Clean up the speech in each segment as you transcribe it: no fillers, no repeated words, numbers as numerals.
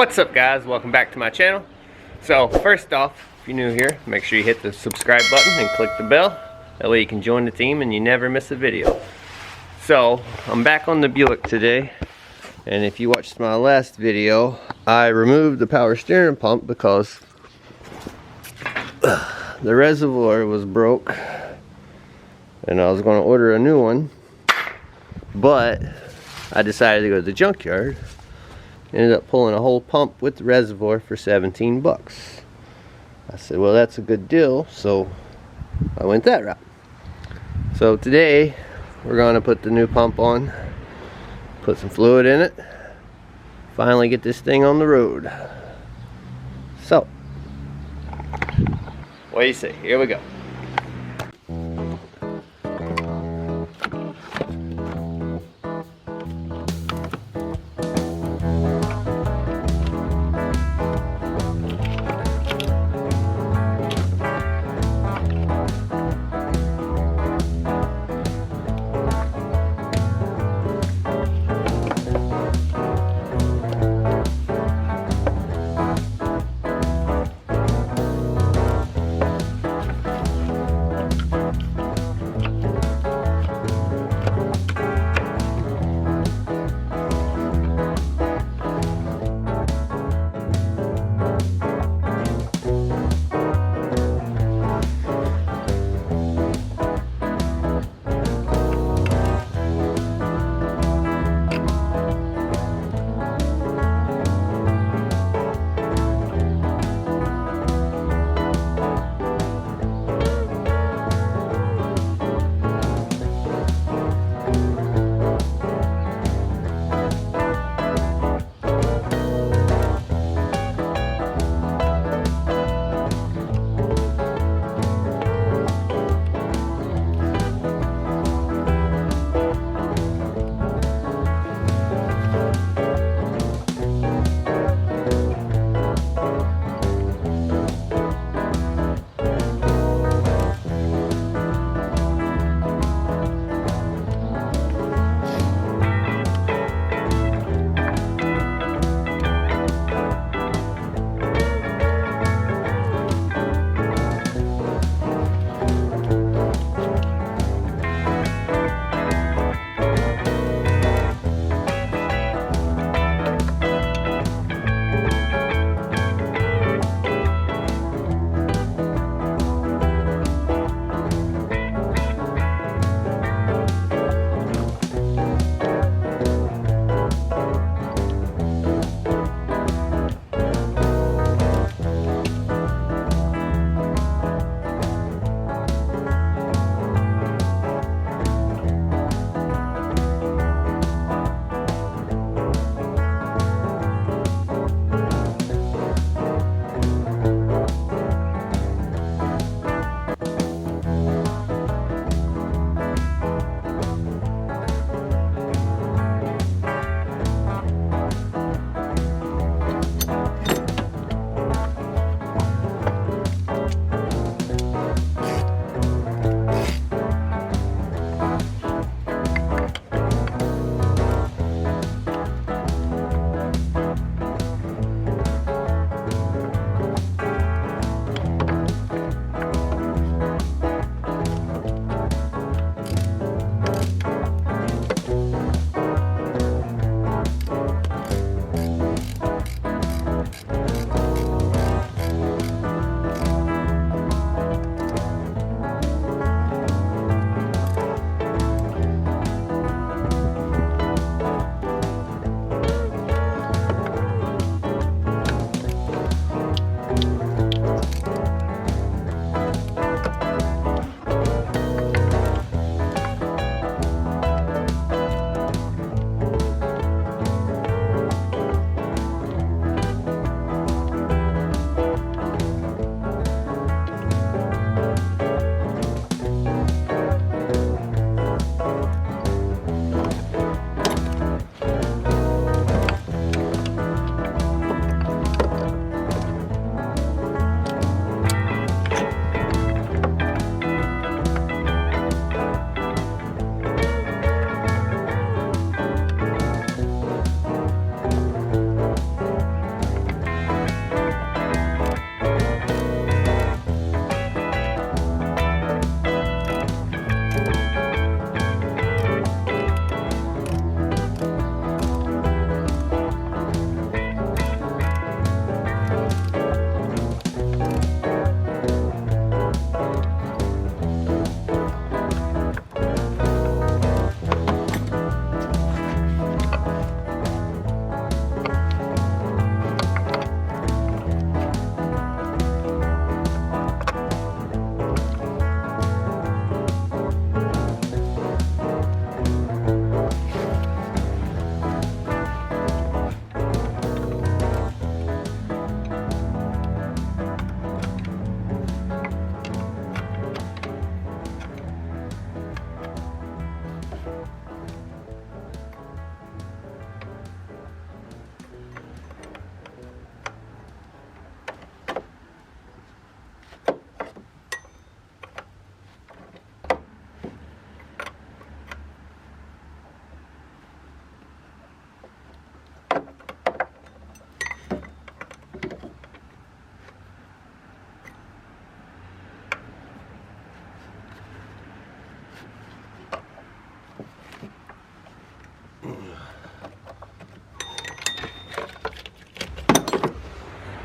What's up, guys? Welcome back to my channel. So first off, if you're new here, make sure you hit the subscribe button and click the bell. That way you can join the team and you never miss a video. So I'm back on the Buick today, and if you watched my last video, I removed the power steering pump because the reservoir was broke and I was going to order a new one, but I decided to go to the junkyard. Ended up pulling a whole pump with the reservoir for 17 bucks. I said, well, that's a good deal, so I went that route. So today we're going to put the new pump on, put some fluid in it, finally get this thing on the road. So what do you say? Here we go.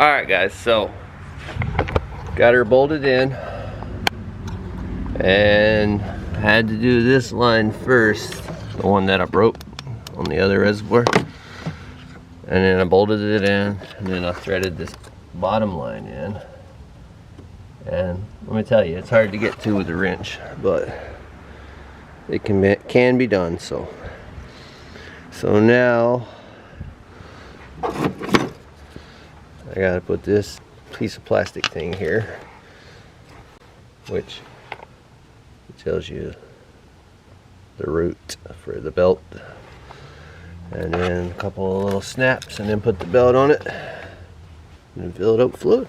Alright guys, so got her bolted in, and I had to do this line first, the one that I broke on the other reservoir, and then I bolted it in, and then I threaded this bottom line in. And let me tell you, it's hard to get to with a wrench, but it can be done. So now I gotta put this piece of plastic thing here, which tells you the route for the belt, and then a couple of little snaps, and then put the belt on it and fill it up with fluid.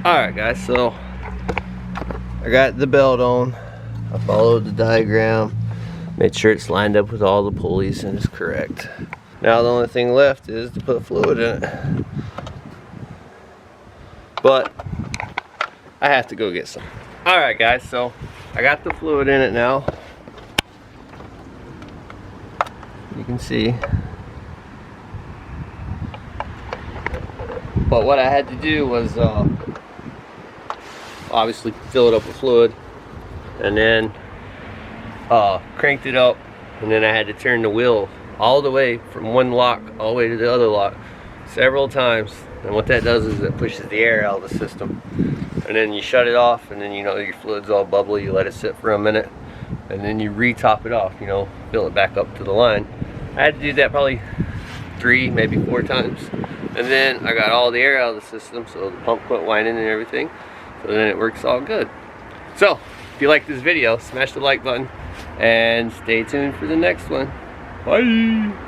Alright guys, so I got the belt on, I followed the diagram, made sure it's lined up with all the pulleys and it's correct. Now the only thing left is to put fluid in it, but I have to go get some. Alright guys, so I got the fluid in it now. You can see. But what I had to do was obviously fill it up with fluid, and then cranked it up, and then I had to turn the wheel all the way from one lock all the way to the other lock several times. And what that does is it pushes the air out of the system, and then you shut it off, and then you know your fluid's all bubbly, you let it sit for a minute, and then you re-top it off, you know, fill it back up to the line. I had to do that probably 3, maybe 4 times, and then I got all the air out of the system, so the pump quit whining and everything. So then it works all good. So if you like this video, smash the like button and stay tuned for the next one. Bye.